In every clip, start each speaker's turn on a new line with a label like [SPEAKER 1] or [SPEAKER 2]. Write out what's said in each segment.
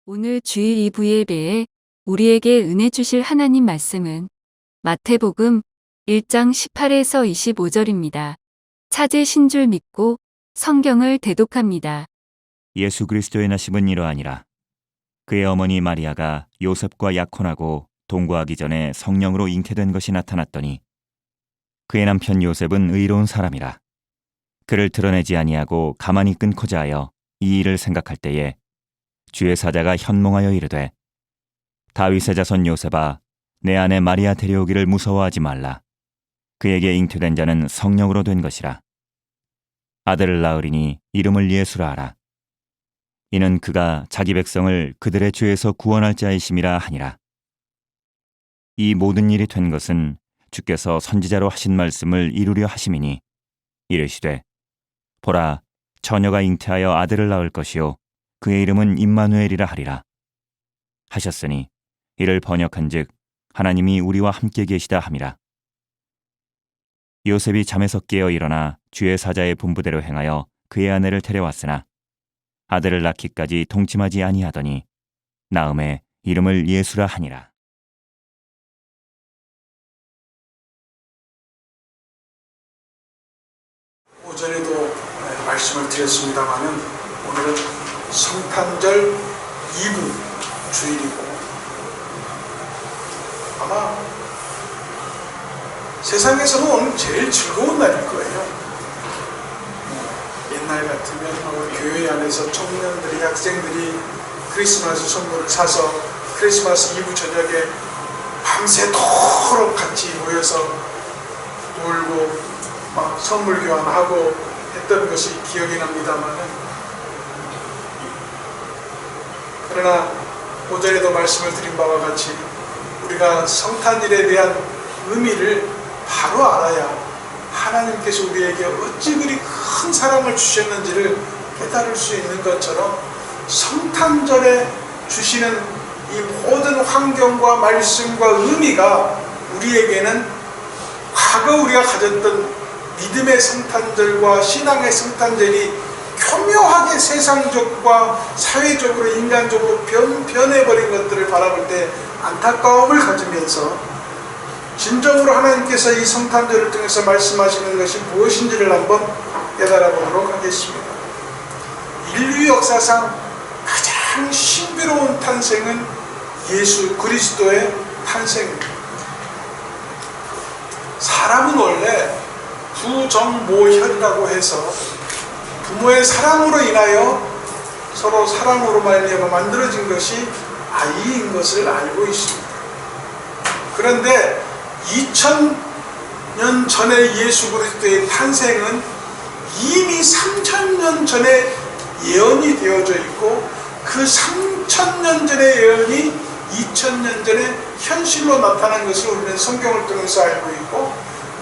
[SPEAKER 1] 오늘 주일 2부 예배에 우리에게 은혜 주실 하나님 말씀은 마태복음 1장 18에서 25절입니다. 찾으신 줄 믿고 성경을 대독합니다.
[SPEAKER 2] 예수 그리스도의 나심은 이러하니라. 그의 어머니 마리아가 요셉과 약혼하고 동거하기 전에 성령으로 잉태된 것이 나타났더니 그의 남편 요셉은 의로운 사람이라. 그를 드러내지 아니하고 가만히 끊고자 하여 이 일을 생각할 때에 주의 사자가 현몽하여 이르되 다윗의 자손 요셉아 내 아내 마리아 데려오기를 무서워하지 말라. 그에게 잉태된 자는 성령으로 된 것이라. 아들을 낳으리니 이름을 예수라 하라. 이는 그가 자기 백성을 그들의 죄에서 구원할 자이심이라 하니라. 이 모든 일이 된 것은 주께서 선지자로 하신 말씀을 이루려 하심이니 이르시되 보라 처녀가 잉태하여 아들을 낳을 것이요 그의 이름은 임마누엘이라 하리라 하셨으니 이를 번역한즉 하나님이 우리와 함께 계시다 함이라. 요셉이 잠에서 깨어 일어나 주의 사자의 분부대로 행하여 그의 아내를 데려왔으나 아들을 낳기까지 동침하지 아니하더니 나음에 이름을 예수라 하니라.
[SPEAKER 3] 오전에도 말씀을 드렸습니다마는 오늘은 성탄절 2부 주일이고 아마 세상에서는 오늘 제일 즐거운 날일 거예요. 옛날 같으면 교회 안에서 청년들이 학생들이 크리스마스 선물을 사서 크리스마스 이브 저녁에 밤새도록 같이 모여서 놀고 막 선물 교환하고 했던 것이 기억이 납니다만은 그러나 오전에도 말씀을 드린 바와 같이 우리가 성탄일에 대한 의미를 바로 알아야 하나님께서 우리에게 어찌 그리 큰 사랑을 주셨는지를 깨달을 수 있는 것처럼 성탄절에 주시는 이 모든 환경과 말씀과 의미가 우리에게는 과거 우리가 가졌던 믿음의 성탄절과 신앙의 성탄절이 교묘하게 세상적과 사회적으로 인간적으로 변해버린 것들을 바라볼 때 안타까움을 가지면서 진정으로 하나님께서 이 성탄절을 통해서 말씀하시는 것이 무엇인지를 한번 깨달아 보도록 하겠습니다. 인류 역사상 가장 신비로운 탄생은 예수 그리스도의 탄생입니다. 사람은 원래 부정모혈이라고 해서 부모의 사랑으로 인하여 서로 사랑으로 말미암아 만들어진 것이 아이인 것을 알고 있습니다. 그런데 2000년 전에 예수 그리스도의 탄생은 이미 3000년 전에 예언이 되어져 있고 그 3000년 전의 예언이 2000년 전에 현실로 나타난 것을 우리는 성경을 통해서 알고 있고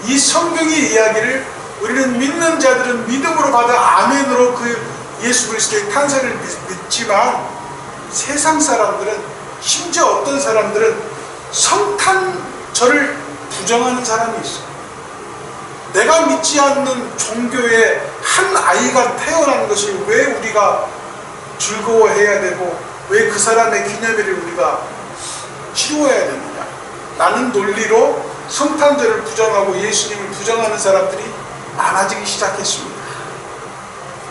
[SPEAKER 3] 이 성경의 이야기를 우리는 믿는 자들은 믿음으로 받아 아멘으로 그 예수 그리스도의 탄생을 믿지만 세상 사람들은 심지어 어떤 사람들은 성탄절을 부정하는 사람이 있어요. 내가 믿지 않는 종교의 한 아이가 태어난 것을 왜 우리가 즐거워해야 되고 왜 그 사람의 기념일을 우리가 치루어야 되느냐 라는 논리로 성탄절을 부정하고 예수님을 부정하는 사람들이 많아지기 시작했습니다.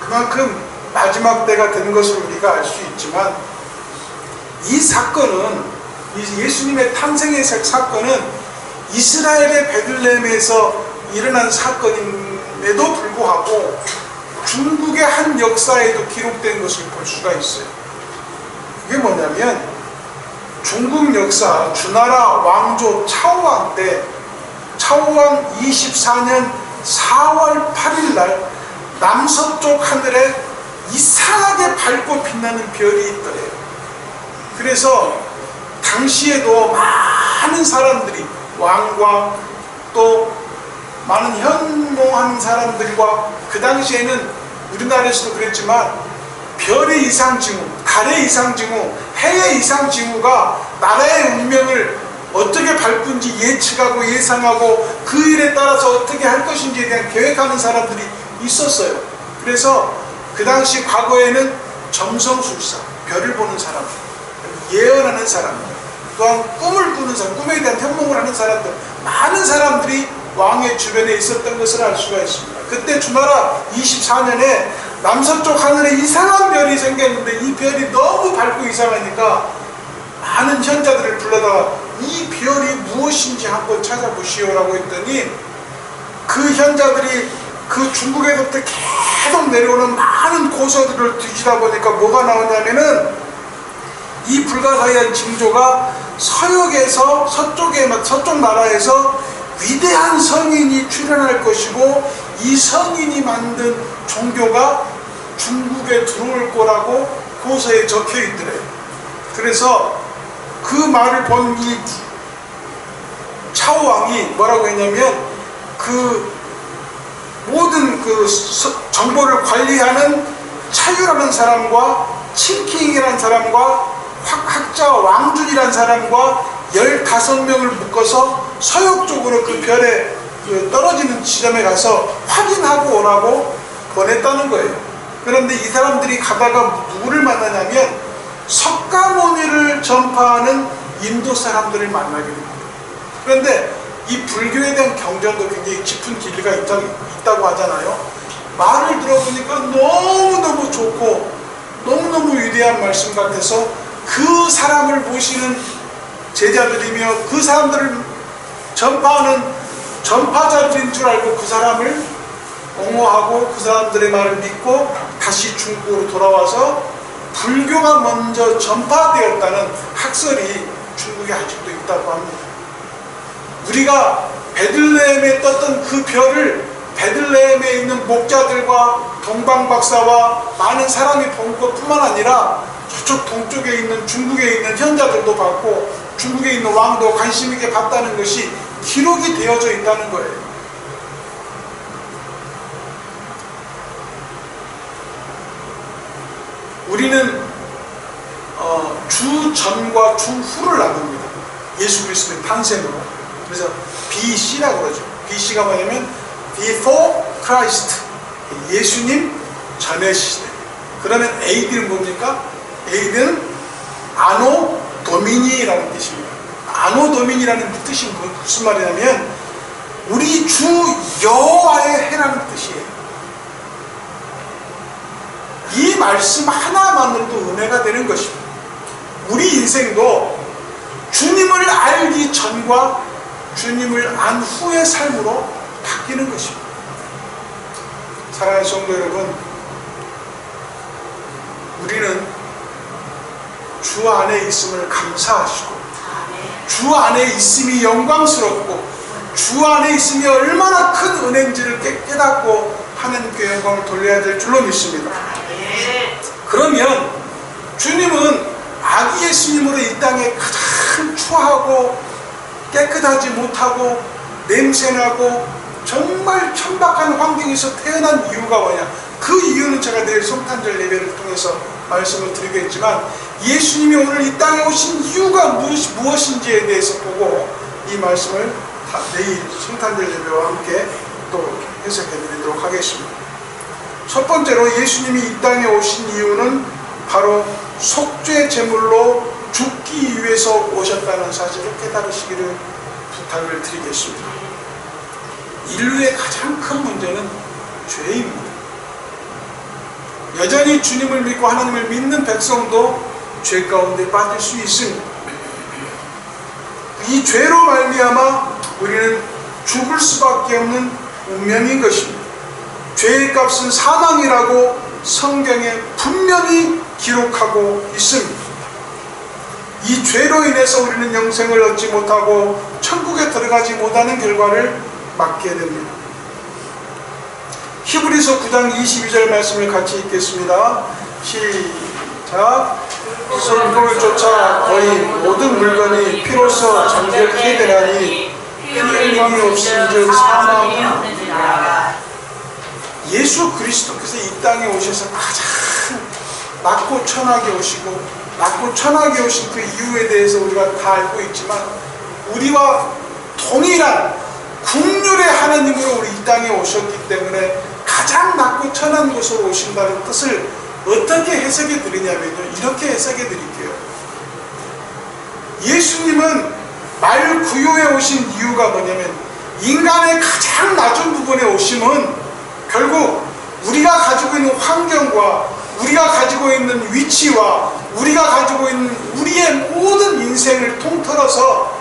[SPEAKER 3] 그만큼 마지막 때가 된 것을 우리가 알 수 있지만 이 사건은 예수님의 탄생의 사건은 이스라엘의 베들레헴에서 일어난 사건임에도 불구하고 중국의 한 역사에도 기록된 것을 볼 수가 있어요. 그게 뭐냐면 중국 역사 주나라 왕조 차오왕 때 차오왕 24년 4월 8일 날 남서쪽 하늘에 이상하게 밝고 빛나는 별이 있더래요. 그래서 당시에도 많은 사람들이 왕과 또 많은 현몽하는 사람들과 그 당시에는 우리나라에서도 그랬지만 별의 이상징후, 달의 이상징후, 해의 이상징후가 나라의 운명을 어떻게 바꾼지 예측하고 예상하고 그 일에 따라서 어떻게 할 것인지에 대한 계획하는 사람들이 있었어요. 그래서 그 당시 과거에는 점성술사, 별을 보는 사람, 예언하는 사람들, 또한 꿈을 꾸는 사람, 꿈에 대한 현몽을 하는 사람들, 많은 사람들이 왕의 주변에 있었던 것을 알 수가 있습니다. 그때 주나라 24년에 남서쪽 하늘에 이상한 별이 생겼는데 이 별이 너무 밝고 이상하니까 많은 현자들을 불러다가 이 별이 무엇인지 한번 찾아보시오라고 했더니 그 현자들이 그 중국에서부터 계속 내려오는 많은 고서들을 뒤지다 보니까 뭐가 나오냐면은 이 불가사의한 징조가 서역에서 서쪽 나라에서 위대한 성인이 출현할 것이고 이 성인이 만든 종교가 중국에 들어올 거라고 고서에 적혀 있더래요. 그래서 그 말을 본 이 차오왕이 뭐라고 했냐면 그 모든 그 정보를 관리하는 차유라는 사람과 칭킹이라는 사람과 학자 왕준이라는 사람과 15명을 묶어서 서역 쪽으로 그 별에 떨어지는 지점에 가서 확인하고 오라고 보냈다는 거예요. 그런데 이 사람들이 가다가 누구를 만나냐면 석가모니를 전파하는 인도 사람들을 만나게 됩니다. 그런데 이 불교에 대한 경전도 굉장히 깊은 길이가 있다고 하잖아요. 말을 들어보니까 너무너무 좋고 너무너무 위대한 말씀 같아서 그 사람을 모시는 제자들이며 그 사람들을 전파하는 전파자들인 줄 알고 그 사람을 옹호하고 그 사람들의 말을 믿고 다시 중국으로 돌아와서 불교가 먼저 전파되었다는 학설이 중국에 아직도 있다고 합니다. 우리가 베들레헴에 떴던 그 별을 베들레헴에 있는 목자들과 동방박사와 많은 사람이 본 것뿐만 아니라 저쪽 동쪽에 있는 중국에 있는 현자들도 봤고 중국에 있는 왕도 관심 있게 봤다는 것이 기록이 되어져 있다는 거예요. 우리는 주 전과 주 후를 나눕니다. 예수 그리스도의 탄생으로. 그래서 BC라고 그러죠. BC가 뭐냐면 Before Christ, 예수님 전의 시대. 그러면 AD는 뭡니까? AD는 아노 도미니라는 뜻입니다. 아노 도미니라는 뜻이 무슨 말이냐면 우리 주 여호와의 해라는 뜻이에요. 이 말씀 하나만으로도 은혜가 되는 것입니다. 우리 인생도 주님을 알기 전과 주님을 안 후의 삶으로 바뀌는 것입니다. 사랑하는 성도 여러분, 우리는 주 안에 있음을 감사하시고 주 안에 있음이 영광스럽고 주 안에 있음이 얼마나 큰 은혜인지를 깨닫고 하나님께 영광을 돌려야 될 줄로 믿습니다. 그러면 주님은 아기 예수님으로 이 땅에 가장 추하고 깨끗하지 못하고 냄새나고 정말 천박한 환경에서 태어난 이유가 뭐냐? 그 이유는 제가 내일 성탄절 예배를 통해서 말씀을 드리겠지만 예수님이 오늘 이 땅에 오신 이유가 무엇인지에 대해서 보고 이 말씀을 내일 성탄절 예배와 함께 또 해석해 드리도록 하겠습니다. 첫 번째로 예수님이 이 땅에 오신 이유는 바로 속죄 제물로 죽기 위해서 오셨다는 사실을 깨달으시기를 부탁을 드리겠습니다. 인류의 가장 큰 문제는 죄입니다. 여전히 주님을 믿고 하나님을 믿는 백성도 죄 가운데 빠질 수 있습니다. 이 죄로 말미암아 우리는 죽을 수밖에 없는 운명인 것입니다. 죄의 값은 사망이라고 성경에 분명히 기록하고 있습니다. 이 죄로 인해서 우리는 영생을 얻지 못하고 천국에 들어가지 못하는 결과를 맞게 됩니다. 히브리서 9장 22절 말씀을 같이 읽겠습니다. 시작. 성품을 쫓아 거의 모든 물건이 피로써 정결케 되나니 피 흘림이 없은즉 사망이 없느니라. 예수 그리스도께서 이 땅에 오셔서 가장 낮고 천하게 오시고 낮고 천하게 오신 그 이유에 대해서 우리가 다 알고 있지만 우리와 동일한 국률의 하나님으로 우리 이 땅에 오셨기 때문에 가장 낮고 천한 곳으로 오신다는 뜻을 어떻게 해석해 드리냐면요, 이렇게 해석해 드릴게요. 예수님은 말 구유에 오신 이유가 뭐냐면 인간의 가장 낮은 부분에 오심은 결국 우리가 가지고 있는 환경과 우리가 가지고 있는 위치와 우리가 가지고 있는 우리의 모든 인생을 통틀어서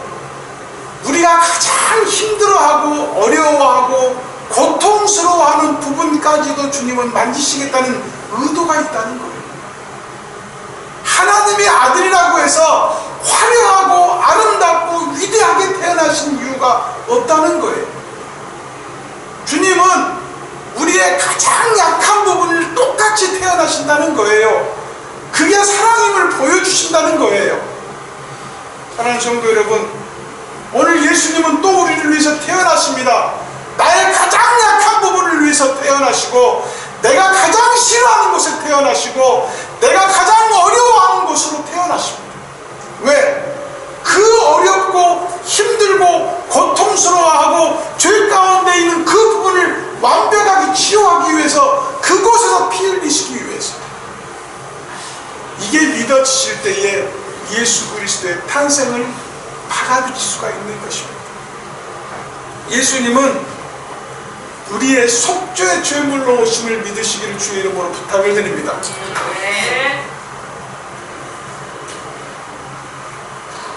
[SPEAKER 3] 우리가 가장 힘들어하고 어려워하고 고통스러워하는 부분까지도 주님은 만지시겠다는 의도가 있다는 거예요. 하나님의 아들이라고 해서 화려하고 아름답고 위대하게 태어나신 이유가 없다는 거예요. 주님은 우리의 가장 약한 부분을 똑같이 태어나신다는 거예요. 그게 사랑임을 보여주신다는 거예요. 사랑하는 성도 여러분, 오늘 예수님은 또 우리를 위해서 태어나십니다. 나의 가장 약한 부분을 위해서 태어나시고 내가 가장 싫어하는 곳에 태어나시고 내가 가장 어려워하는 곳으로 태어나십니다. 왜? 그 어렵고 힘들고 고통스러워하고 죄 가운데 있는 그 부분을 완벽하게 치유하기 위해서 그곳에서 피 흘리시기 위해서. 이게 믿어지실 때에 예수 그리스도의 탄생을 받아들일 수가 있는 것입니다. 예수님은 우리의 속죄의 죄물로 오심을 믿으시기를 주의 이름으로 부탁을 드립니다.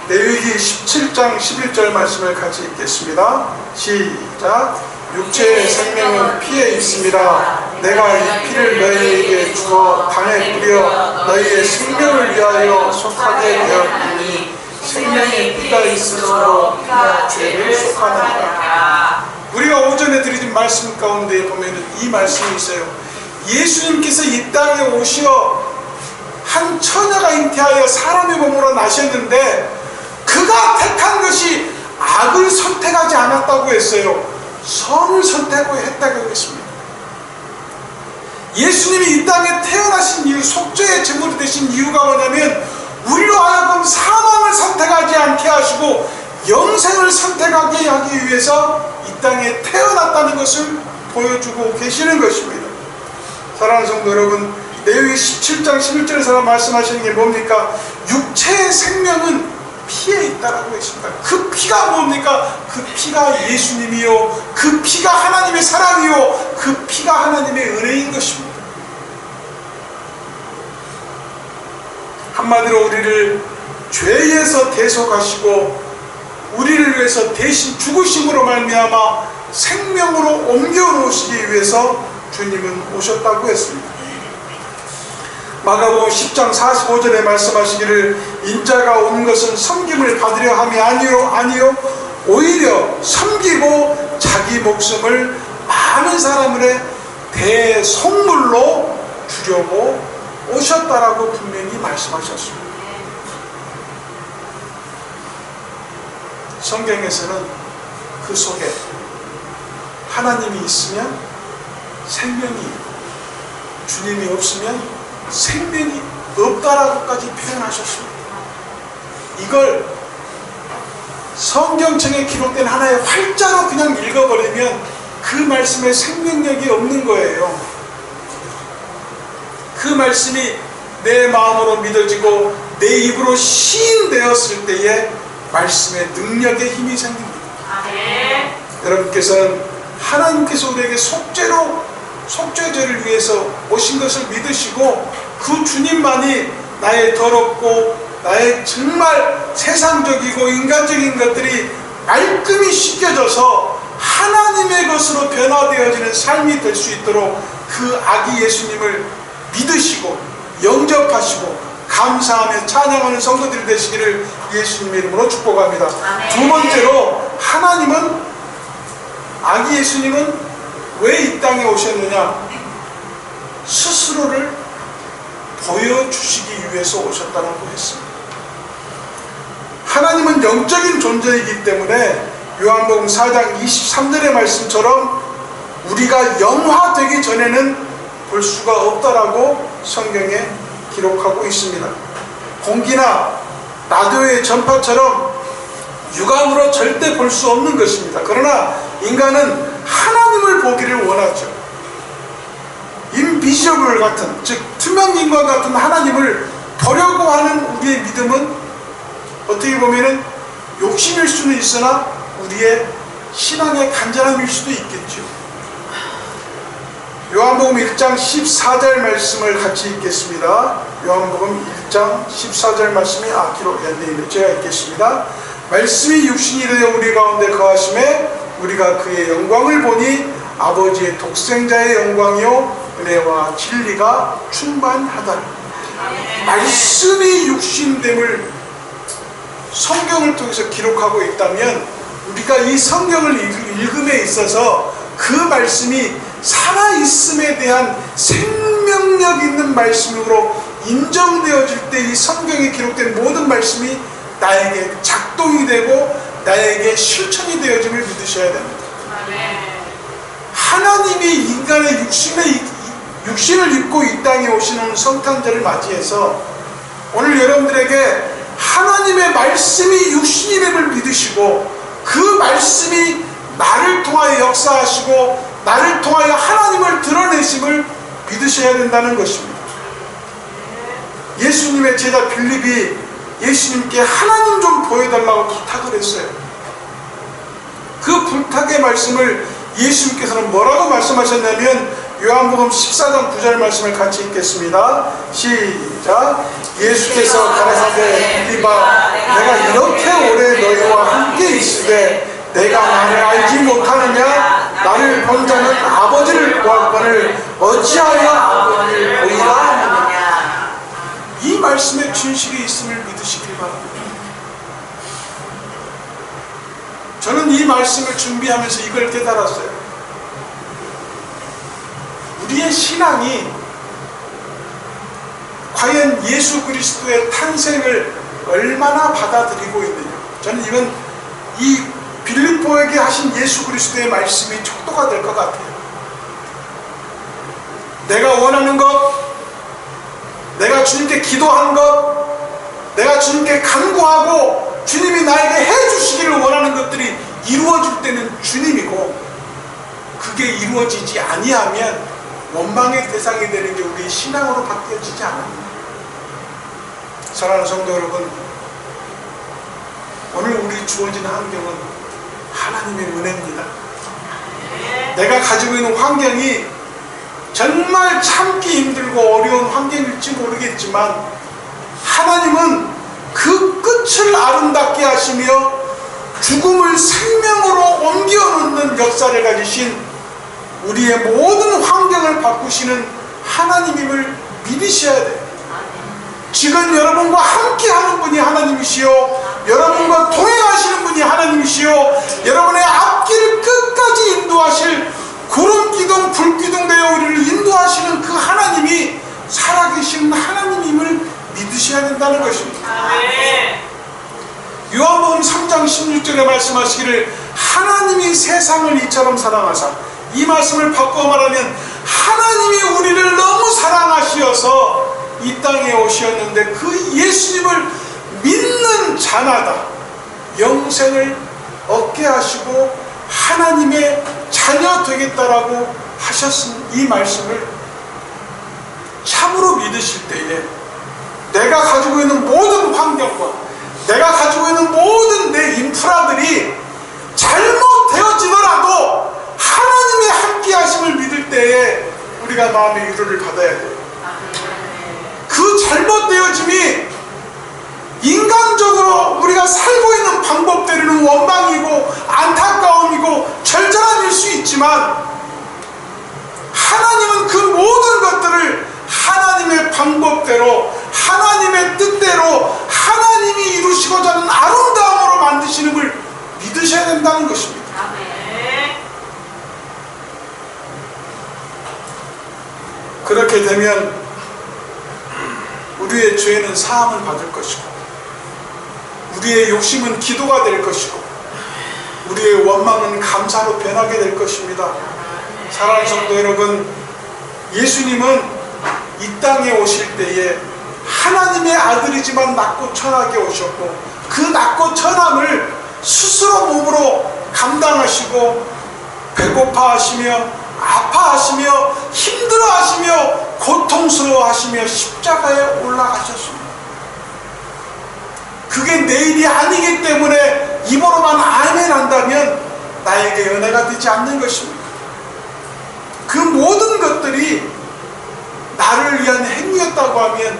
[SPEAKER 3] 레위기 17장 11절 말씀을 같이 읽겠습니다. 시작. 육체의 생명은 피에 있습니다. 내가 이 피를 너희에게 주어 땅에 뿌려 너희의 생명을 위하여 속하게 되었으니 생명의 피가 있으므로 피가 죄를 속하느니라. 우리가 오전에 드린 말씀 가운데 보면 이 말씀이 있어요. 예수님께서 이 땅에 오시어 한 처녀가 잉태하여 사람의 몸으로 나셨는데 그가 택한 것이 악을 선택하지 않았다고 했어요. 선을 선택했다고 했습니다. 예수님이 이 땅에 태어나신 이유, 속죄의 제물이 되신 이유가 뭐냐면 우리로 하여금 사망을 선택하지 않게 하시고 영생을 선택하게 하기 위해서 이 땅에 태어났다는 것을 보여주고 계시는 것입니다. 사랑하는 성도 여러분, 레위기 17장 11절에서 말씀하시는 게 뭡니까? 육체의 생명은 피에 있다라고 했습니다. 그 피가 뭡니까? 그 피가 예수님이요, 그 피가 하나님의 사랑이요, 그 피가 하나님의 은혜인 것입니다. 한마디로 우리를 죄에서 대속하시고 우리를 위해서 대신 죽으심으로 말미암아 생명으로 옮겨 놓으시기 위해서 주님은 오셨다고 했습니다. 마가복음 10장 45절에 말씀하시기를 인자가 온 것은 섬김을 받으려 함이 아니요 오히려 섬기고 자기 목숨을 많은 사람들의 대속물로 주려고 오셨다라고 분명히 말씀하셨습니다. 성경에서는 그 속에 하나님이 있으면 생명이 있고 주님이 없으면 생명이 없다라고까지 표현하셨습니다. 이걸 성경책에 기록된 하나의 활자로 그냥 읽어버리면 그 말씀에 생명력이 없는 거예요. 그 말씀이 내 마음으로 믿어지고 내 입으로 시인되었을 때에 말씀의 능력의 힘이 생깁니다. 여러분께서는 하나님께서 우리에게 속죄죄를 위해서 오신 것을 믿으시고 그 주님만이 나의 더럽고 나의 정말 세상적이고 인간적인 것들이 말끔히 씻겨져서 하나님의 것으로 변화되어지는 삶이 될 수 있도록 그 아기 예수님을 믿으시고 영접하시고 감사하며 찬양하는 성도들이 되시기를 예수님의 이름으로 축복합니다. 두 번째로 하나님은 아기 예수님은 왜 이 땅에 오셨느냐? 스스로를 보여주시기 위해서 오셨다고 했습니다. 하나님은 영적인 존재이기 때문에 요한복음 4장 23절의 말씀처럼 우리가 영화되기 전에는 볼 수가 없다라고 성경에 기록하고 있습니다. 공기나 라디오의 전파처럼 육안으로 절대 볼 수 없는 것입니다. 그러나 인간은 하나님을 보기를 원하죠. 인비저블 같은, 즉 투명인과 같은 하나님을 보려고 하는 우리의 믿음은 어떻게 보면은 욕심일 수는 있으나 우리의 신앙의 간절함일 수도 있겠죠. 요한복음 1장 14절 말씀을 같이 읽겠습니다. 요한복음 1장 14절 말씀이 기록 되어 제가 읽겠습니다. 말씀이 육신이 되어 우리 가운데 거하심에 우리가 그의 영광을 보니 아버지의 독생자의 영광이요 은혜와 진리가 충만하다. 말씀이 육신됨을 성경을 통해서 기록하고 있다면 우리가 이 성경을 읽음에 있어서 그 말씀이 살아있음에 대한 생명력 있는 말씀으로 인정되어질 때 이 성경에 기록된 모든 말씀이 나에게 작동이 되고 나에게 실천이 되어짐을 믿으셔야 됩니다. 하나님이 인간의 육신을 입고 이 땅에 오시는 성탄절을 맞이해서 오늘 여러분들에게 하나님의 말씀이 육신임을 믿으시고 그 말씀이 나를 통하여 역사하시고 나를 통하여 하나님을 드러내심을 믿으셔야 된다는 것입니다. 예수님의 제자 빌립이 예수님께 하나님 좀 보여달라고 부탁을 했어요. 그 부탁의 말씀을 예수님께서는 뭐라고 말씀하셨냐면 요한복음 14장 9절 말씀을 같이 읽겠습니다. 시작. 예수께서 가라사대 빌립아 내가 이렇게 오래 너희와 함께 있으되 내가 나를 알지 못하느냐? 나를 본 자는 아버지를 보았거늘 어찌하여 아버지를 보이라 하느냐? 이 말씀에 진실이 있음을 믿으시길 바랍니다. 저는 이 말씀을 준비하면서 이걸 깨달았어요. 우리의 신앙이 과연 예수 그리스도의 탄생을 얼마나 받아들이고 있느냐. 저는 이건 이 빌립보에게 하신 예수 그리스도의 말씀이 촉도가 될 것 같아요. 내가 원하는 것, 내가 주님께 기도한 것, 내가 주님께 간구하고 주님이 나에게 해주시기를 원하는 것들이 이루어질 때는 주님이고 그게 이루어지지 아니하면 원망의 대상이 되는 게 우리의 신앙으로 바뀌어지지 않습니다. 사랑하는 성도 여러분, 오늘 우리 주어진 환경은 하나님의 은혜입니다. 내가 가지고 있는 환경이 정말 참기 힘들고 어려운 환경일지 모르겠지만 하나님은 그 끝을 아름답게 하시며 죽음을 생명으로 옮겨 놓는 역사를 가지신 우리의 모든 환경을 바꾸시는 하나님임을 믿으셔야 돼요. 지금 여러분과 함께 하는 분이 하나님이시요 여러분과 동행하시는 분이 하나님이시요 여러분의 앞길을 끝까지 인도하실 구름기둥 불기둥 되어 우리를 인도하시는 그 하나님이 살아계신 하나님임을 믿으셔야 된다는 것입니다. 요한복음 3장 16절에 말씀하시기를 하나님이 세상을 이처럼 사랑하사, 이 말씀을 바꿔 말하면 하나님이 우리를 너무 사랑하시어서 이 땅에 오셨는데 그 예수님을 믿는 자마다 영생을 얻게 하시고 하나님의 자녀 되겠다라고 하셨은 이 말씀을 참으로 믿으실 때에 내가 가지고 있는 모든 환경과 내가 가지고 있는 모든 내 인프라들이 잘못되어지더라도 하나님의 함께 하심을 믿을 때에 우리가 마음의 위로를 받아야 돼요. 그 잘못되어짐이 인간적으로 우리가 살고 있는 방법대로는 원망이고 안타까움이고 절절함일 수 있지만 하나님은 그 모든 것들을 하나님의 방법대로 하나님의 뜻대로 하나님이 이루시고자 하는 아름다움으로 만드시는 걸 믿으셔야 된다는 것입니다. 그렇게 되면 우리의 죄는 사함을 받을 것이고 우리의 욕심은 기도가 될 것이고 우리의 원망은 감사로 변하게 될 것입니다. 사랑하는 성도 여러분, 예수님은 이 땅에 오실 때에 하나님의 아들이지만 낮고 천하게 오셨고 그 낮고 천함을 스스로 몸으로 감당하시고 배고파하시며 아파하시며 힘들어하시며 고통스러워하시며 십자가에 올라가셨습니다. 그게 내 일이 아니기 때문에 입으로만 아멘 한다면 나에게 은혜가 되지 않는 것입니다. 그 모든 것들이 나를 위한 행위였다고 하면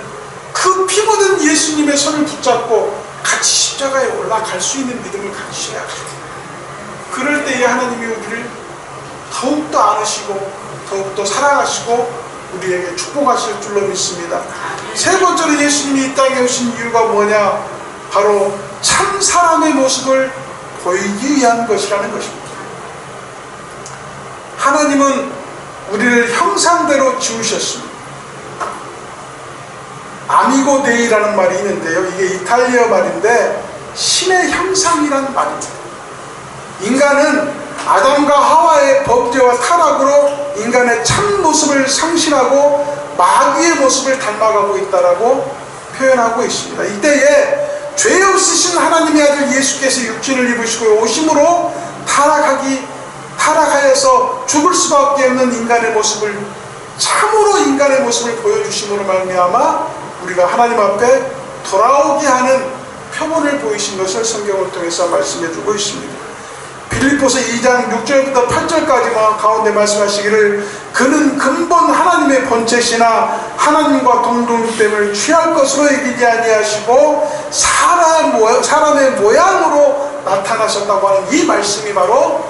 [SPEAKER 3] 그 피 묻은 예수님의 손을 붙잡고 같이 십자가에 올라갈 수 있는 믿음을 가지셔야 합니다. 그럴 때에 하나님이 우리를 더욱더 안으시고 더욱더 사랑하시고 우리에게 축복하실 줄로 믿습니다. 세 번째로 예수님이 이 땅에 오신 이유가 뭐냐? 바로 참 사람의 모습을 보이기 위한 것이라는 것입니다. 하나님은 우리를 형상대로 지으셨습니다. 아미고 데이라는 말이 있는데요, 이게 이탈리아 말인데 신의 형상이라는 말입니다. 인간은 아담과 하와의 범죄와 타락으로 인간의 참 모습을 상실하고 마귀의 모습을 닮아가고 있다라고 표현하고 있습니다. 이때에 죄 없으신 하나님의 아들 예수께서 육신을 입으시고 오심으로 타락하여서 죽을 수밖에 없는 인간의 모습을, 참으로 인간의 모습을 보여주심으로 말미암아 우리가 하나님 앞에 돌아오게 하는 표본을 보이신 것을 성경을 통해서 말씀해 주고 있습니다. 빌립보서 2장 6절부터 8절까지만 가운데 말씀하시기를 그는 근본 하나님의 본체시나 하나님과 동등됨을 취할 것으로 여기지 아니하시고 사람의 모양으로 나타나셨다고 하는 이 말씀이 바로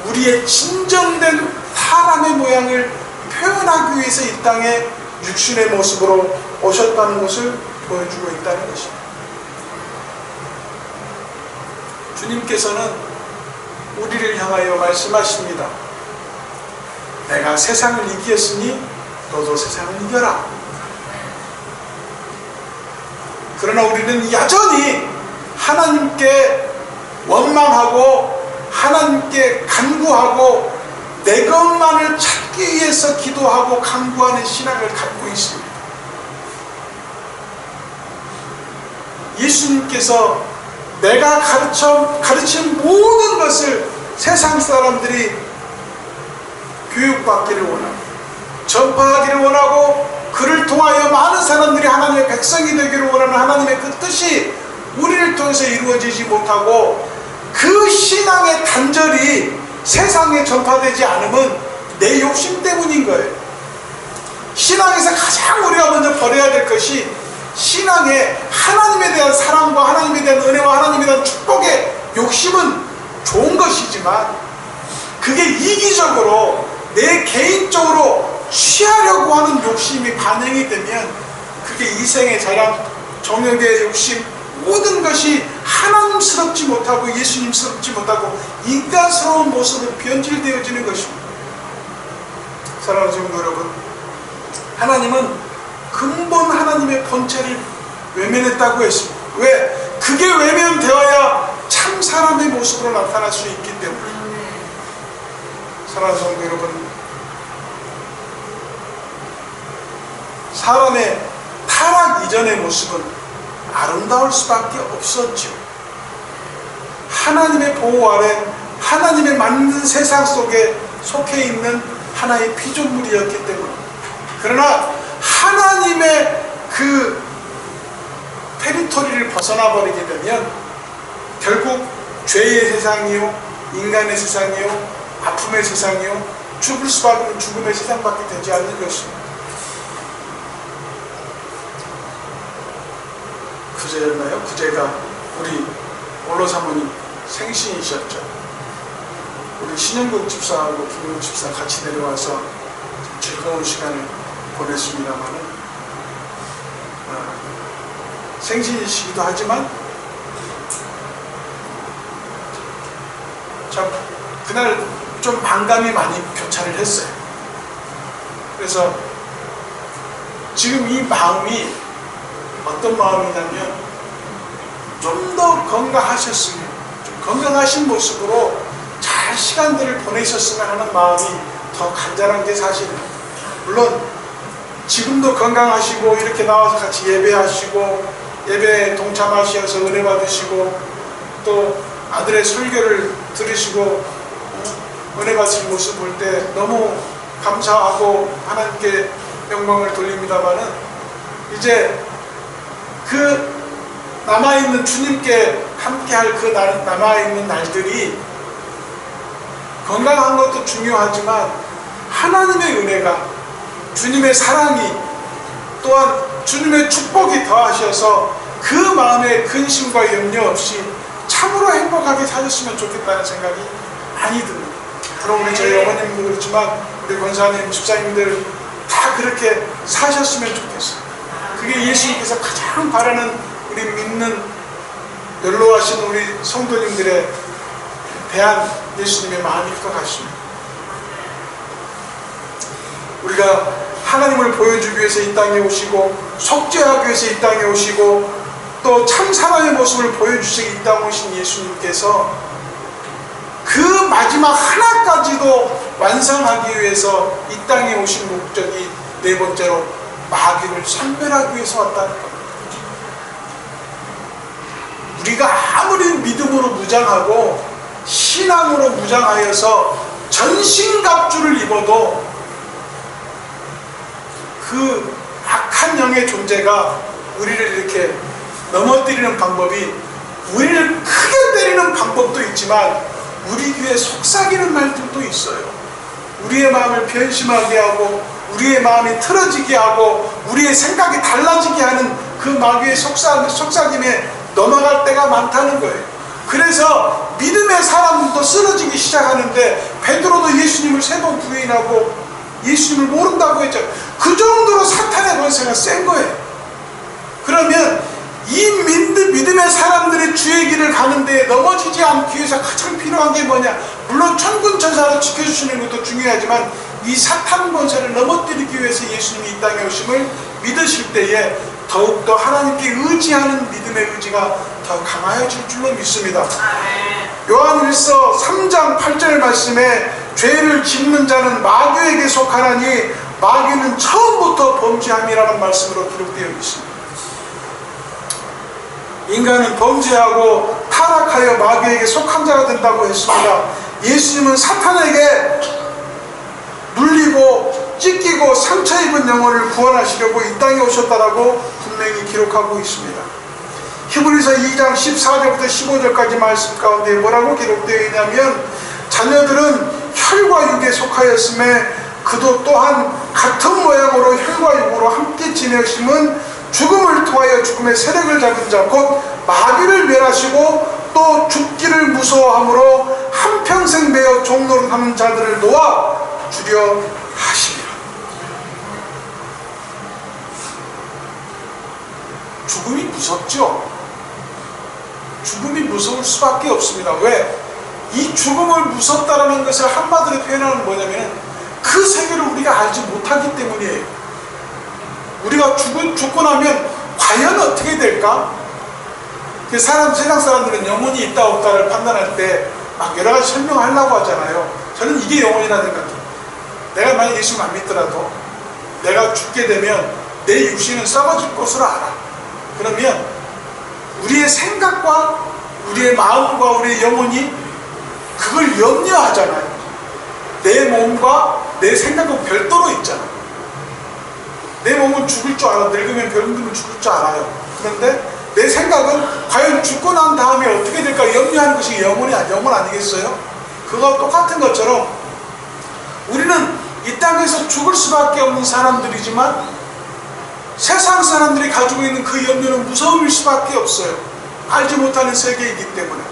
[SPEAKER 3] 우리의 진정된 사람의 모양을 표현하기 위해서 이 땅에 육신의 모습으로 오셨다는 것을 보여주고 있다는 것입니다. 주님께서는 우리를 향하여 말씀하십니다. 내가 세상을 이기었으니 너도 세상을 이겨라. 그러나 우리는 여전히 하나님께 원망하고 하나님께 간구하고 내 것만을 찾기 위해서 기도하고 간구하는 신앙을 갖고 있습니다. 예수님께서 내가 가르친 모든 것을 세상 사람들이 교육받기를 원하고 전파하기를 원하고 그를 통하여 많은 사람들이 하나님의 백성이 되기를 원하는 하나님의 그 뜻이 우리를 통해서 이루어지지 못하고 그 신앙의 단절이 세상에 전파되지 않으면 내 욕심 때문인 거예요. 신앙에서 가장 우리가 먼저 버려야 될 것이 신앙의 하나님에 대한 사랑과 하나님에 대한 은혜와 하나님에 대한 축복의 욕심은 좋은 것이지만 그게 이기적으로 내 개인적으로 취하려고 하는 욕심이 반영이 되면 그게 이생의 자랑, 정욕의 욕심, 모든 것이 하나님스럽지 못하고 예수님스럽지 못하고 인간스러운 모습으로 변질되어지는 것입니다. 사랑하는 성도 여러분, 하나님은 근본 하나님의 본체를 외면했다고 했습니다. 왜? 그게 외면되어야 참 사람의 모습으로 나타날 수 있기 때문에. 사랑하는 성도 여러분, 사람의 타락 이전의 모습은 아름다울 수밖에 없었죠. 하나님의 보호 아래 하나님의 만든 세상 속에 속해 있는 하나의 피조물이었기 때문에. 그러나 하나님의 그 테리토리를 벗어나 버리게 되면 결국 죄의 세상이요, 인간의 세상이요, 아픔의 세상이요, 죽을 수밖에 없는 죽음의 세상밖에 되지 않는 것입니다. 그제였나요? 그제가 우리 원로 사모님 생신이셨죠. 우리 신영국 집사하고 김영국 집사 같이 내려와서 즐거운 시간을 보냈습니다만은 생신이시기도 하지만 참 그날 좀 반감이 많이 교차를 했어요. 그래서 지금 이 마음이 어떤 마음이냐면 좀 더 건강하셨으면, 좀 건강하신 모습으로 잘 시간들을 보내셨으면 하는 마음이 더 간절한 게 사실입니다. 물론 지금도 건강하시고 이렇게 나와서 같이 예배하시고 예배에 동참하셔서 은혜 받으시고 또 아들의 설교를 들으시고 은혜 받으신 모습 볼 때 너무 감사하고 하나님께 영광을 돌립니다마는 이제 그 남아있는 주님께 함께할 그 남아있는 날들이 건강한 것도 중요하지만 하나님의 은혜가, 주님의 사랑이, 또한 주님의 축복이 더하셔서 그 마음에 근심과 염려 없이 참으로 행복하게 사셨으면 좋겠다는 생각이 많이 듭니다. 그럼 우리 저희 어머님도 그렇지만 우리 권사님, 집사님들 다 그렇게 사셨으면 좋겠어요. 그게 예수님께서 가장 바라는, 우리 믿는 연로하신 우리 성도님들에 대한 예수님의 마음일 것 같습니다. 우리가 하나님을 보여주기 위해서 이 땅에 오시고, 속죄하기 위해서 이 땅에 오시고, 또 참 사랑의 모습을 보여주시기 이 땅에 오신 예수님께서 그 마지막 하나까지도 완성하기 위해서 이 땅에 오신 목적이 네 번째로 마귀를 섬멸하기 위해서 왔다는 겁니다. 우리가 아무리 믿음으로 무장하고 신앙으로 무장하여서 전신갑주를 입어도 그 악한 영의 존재가 우리를 이렇게 넘어뜨리는 방법이, 우리를 크게 때리는 방법도 있지만 우리 귀에 속삭이는 말들도 있어요. 우리의 마음을 변심하게 하고, 우리의 마음이 틀어지게 하고, 우리의 생각이 달라지게 하는 그 마귀의 속삭임에 넘어갈 때가 많다는 거예요. 그래서 믿음의 사람도 쓰러지기 시작하는데, 베드로도 예수님을 3번 부인하고 예수님을 모른다고 했죠. 그 정도로 사탄의 권세가 센 거예요. 그러면 이 믿음의 사람들이 주의 길을 가는데 넘어지지 않기 위해서 가장 필요한 게 뭐냐? 물론 천군천사로 지켜주시는 것도 중요하지만 이 사탄 권세를 넘어뜨리기 위해서 예수님이 이 땅에 오심을 믿으실 때에 더욱더 하나님께 의지하는 믿음의 의지가 더 강화해질 줄로 믿습니다. 요한일서 3장 8절 말씀에 죄를 짓는 자는 마귀에게 속하나니 마귀는 처음부터 범죄함이라는 말씀으로 기록되어 있습니다. 인간은 범죄하고 타락하여 마귀에게 속한 자가 된다고 했습니다. 예수님은 사탄에게 눌리고 찢기고 상처 입은 영혼을 구원하시려고 이 땅에 오셨다라고 분명히 기록하고 있습니다. 히브리서 2장 14절부터 15절까지 말씀 가운데 뭐라고 기록되어 있냐면, 자녀들은 혈과 육에 속하였음에 그도 또한 같은 모양으로 혈과 육으로 함께 지내심은 죽음을 통하여 죽음의 세력을 잡은 자 곧 마귀를 멸하시고 또 죽기를 무서워함으로 한평생 매어 종노릇하는 자들을 놓아 주려 하시리라. 죽음이 무섭죠? 죽음이 무서울 수밖에 없습니다. 왜? 이 죽음을 무섭다라는 것을 한마디로 표현하는 뭐냐면 그 세계를 우리가 알지 못하기 때문이에요. 우리가 죽고 나면 과연 어떻게 될까? 세상 사람들은 영혼이 있다 없다를 판단할 때 막 여러 가지 설명하려고 하잖아요. 저는 이게 영혼이라는 것 같아요. 내가 만약 예수를 안 믿더라도 내가 죽게 되면 내 육신은 썩어질 것으로 알아. 그러면 우리의 생각과 우리의 마음과 우리의 영혼이 그걸 염려하잖아요. 내 몸과 내 생각은 별도로 있잖아. 내 몸은 죽을 줄 알아. 늙으면 병들면 죽을 줄 알아요. 그런데 내 생각은 과연 죽고 난 다음에 어떻게 될까 염려하는 것이 영혼 아니겠어요? 그거 똑같은 것처럼 우리는 이 땅에서 죽을 수밖에 없는 사람들이지만 세상 사람들이 가지고 있는 그 염려는 무서움일 수밖에 없어요. 알지 못하는 세계이기 때문에.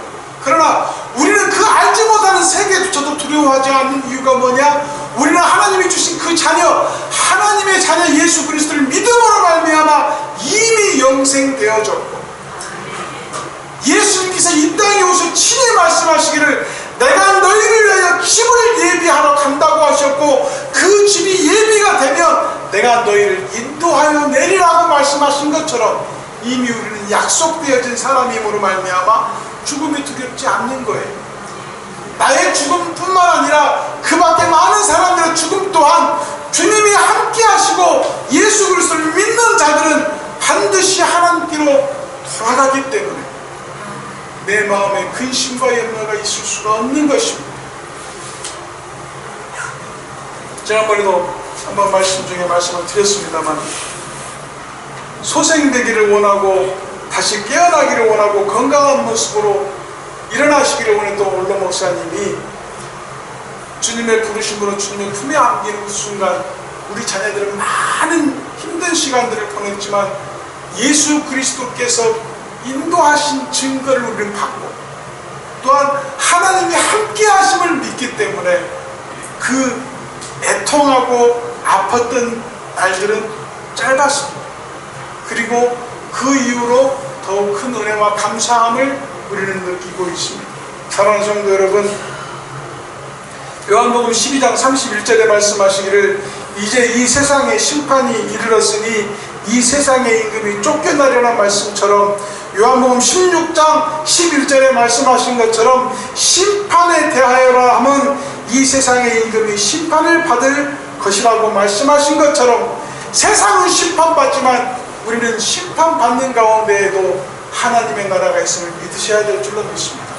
[SPEAKER 3] 그러나 우리는 그 알지 못하는 세계조차도 두려워하지 않는 이유가 뭐냐? 우리는 하나님이 주신 그 자녀, 하나님의 자녀 예수 그리스도를 믿음으로 말미암아 이미 영생되어졌고, 예수님께서 이 땅에 오셔 친히 말씀하시기를 내가 너희를 위하여 집을 예비하러 간다고 하셨고, 그 집이 예비가 되면 내가 너희를 인도하여 내리라고 말씀하신 것처럼 이미 우리는 약속되어진 사람임으로 말미암아 죽음이 두렵지 않는 거예요. 나의 죽음뿐만 아니라 그 밖에 많은 사람들의 죽음 또한 주님이 함께 하시고 예수 그리스도를 믿는 자들은 반드시 하나님께로 돌아가기 때문에 내 마음에 근심과 염려가 있을 수가 없는 것입니다. 지난번에도 한번 말씀 중에 말씀을 드렸습니다만, 소생되기를 원하고 다시 깨어나기를 원하고 건강한 모습으로 일어나시기를 원했던 올로 목사님이 주님의 부르심으로 주님의 품에 안기는 그 순간 우리 자녀들은 많은 힘든 시간들을 보냈지만 예수 그리스도께서 인도하신 증거를 우리는 받고 또한 하나님이 함께 하심을 믿기 때문에 그 애통하고 아팠던 날들은 짧았습니다. 그리고 그 이후로 더욱 큰 은혜와 감사함을 우리는 느끼고 있습니다. 사랑하는 성도 여러분, 요한복음 12장 31절에 말씀하시기를 이제 이 세상에 심판이 이르렀으니 이 세상의 임금이 쫓겨나려는 말씀처럼 요한복음 16장 11절에 말씀하신 것처럼 심판에 대하여라 하면 이 세상의 임금이 심판을 받을 것이라고 말씀하신 것처럼 세상은 심판받지만 우리는 심판받는 가운데에도 하나님의 나라가 있음을 믿으셔야 될 줄로 믿습니다.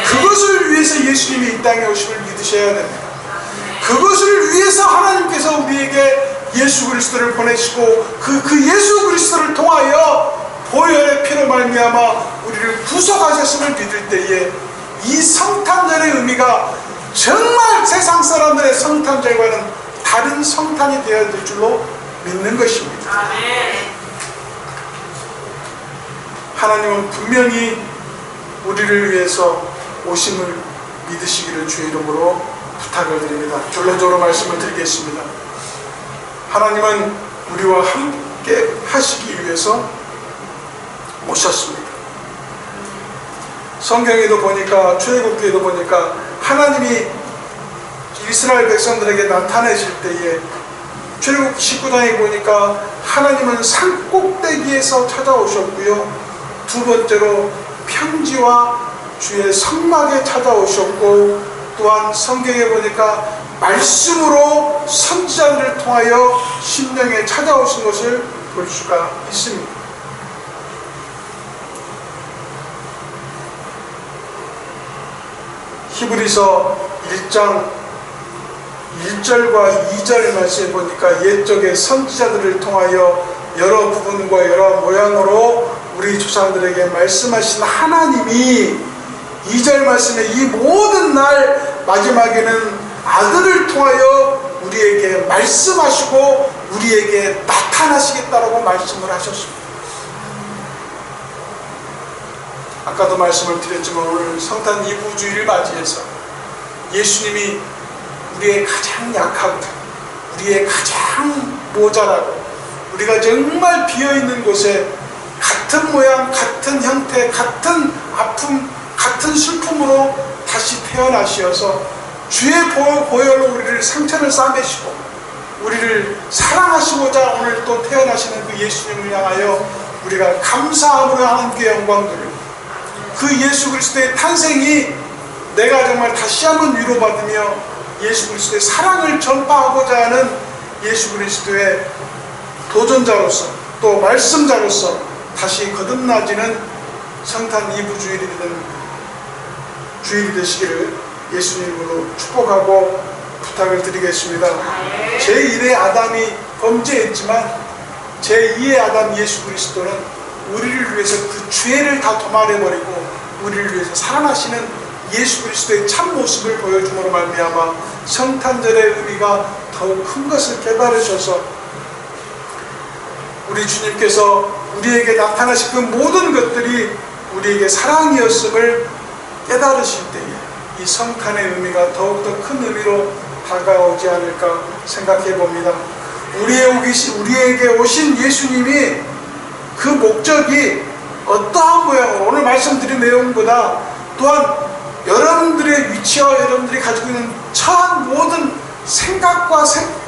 [SPEAKER 3] 그것을 위해서 예수님이 이 땅에 오심을 믿으셔야 됩니다. 그것을 위해서 하나님께서 우리에게 예수 그리스도를 보내시고 그 예수 그리스도를 통하여 보혈의 피로 말미암아 우리를 구속하셨음을 믿을 때에 이 성탄절의 의미가 정말 세상 사람들의 성탄절과는 다른 성탄이 되어야 될 줄로 믿는 것입니다. 하나님은 분명히 우리를 위해서 오심을 믿으시기를 주의 이름으로 부탁을 드립니다. 결론적으로 말씀을 드리겠습니다. 하나님은 우리와 함께 하시기 위해서 오셨습니다. 성경에도 보니까 출애굽기에도 보니까 하나님이 이스라엘 백성들에게 나타내실 때에 출애굽기 19장에 보니까 하나님은 산 꼭대기에서 찾아오셨고요. 두 번째로 평지와 주의 성막에 찾아오셨고 또한 성경에 보니까 말씀으로 선지자들을 통하여 심령에 찾아오신 것을 볼 수가 있습니다. 히브리서 1장 1절과 2절 말씀에 보니까 옛적의 선지자들을 통하여 여러 부분과 여러 모양으로 우리 조상들에게 말씀하신 하나님이 2절 말씀에 이 모든 날 마지막에는 아들을 통하여 우리에게 말씀하시고 우리에게 나타나시겠다라고 말씀을 하셨습니다. 아까도 말씀을 드렸지만 오늘 성탄 2부 주일을 맞이해서 예수님이 우리의 가장 약하고 우리의 가장 모자라고 우리가 정말 비어있는 곳에 같은 모양, 같은 형태, 같은 아픔, 같은 슬픔으로 다시 태어나시어서 주의 보혈로 우리를 상처를 싸매시고 우리를 사랑하시고자 오늘 또 태어나시는 그 예수님을 향하여 우리가 감사함으로 하나님께 영광 돌리고 그 예수 그리스도의 탄생이 내가 정말 다시 한번 위로받으며 예수 그리스도의 사랑을 전파하고자 하는 예수 그리스도의 도전자로서 또 말씀자로서 다시 거듭나지는 성탄 2부 주일이 되시기를 예수님으로 축복하고 부탁을 드리겠습니다. 제1의 아담이 범죄했지만 제2의 아담 예수 그리스도는 우리를 위해서 그 죄를 다 도말해버리고 우리를 위해서 살아나시는 예수 그리스도의 참모습을 보여줌으로 말미암아 성탄절의 의미가 더욱 큰 것을 깨달으셔서 우리 주님께서 우리에게 나타나신 그 모든 것들이 우리에게 사랑이었음을 깨달으실 때에 이 성탄의 의미가 더욱더 큰 의미로 다가오지 않을까 생각해 봅니다. 우리에게 오신 예수님이 그 목적이 어떠한 모양으로 오늘 말씀드린 내용보다 또한 여러분들의 위치와 여러분들이 가지고 있는 처한 모든 생각과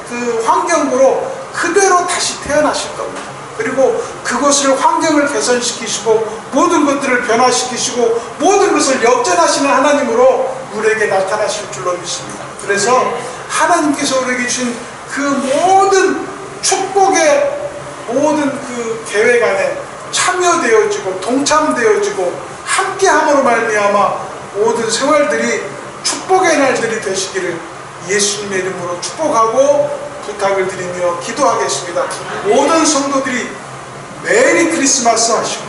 [SPEAKER 3] 그 환경으로 그대로 다시 태어나실 겁니다. 그리고 그것을 환경을 개선시키시고 모든 것들을 변화시키시고 모든 것을 역전하시는 하나님으로 우리에게 나타나실 줄로 믿습니다. 그래서 하나님께서 우리에게 주신 그 모든 축복의 모든 그 계획 안에 참여되어지고 동참되어지고 함께함으로 말미암아 모든 생활들이 축복의 날들이 되시기를 예수님의 이름으로 축복하고 부탁을 드리며 기도하겠습니다. 모든 성도들이 메리 크리스마스 하시고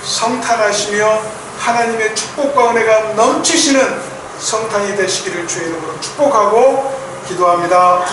[SPEAKER 3] 성탄하시며 하나님의 축복과 은혜가 넘치시는 성탄이 되시기를 주의 이름으로 축복하고 기도합니다.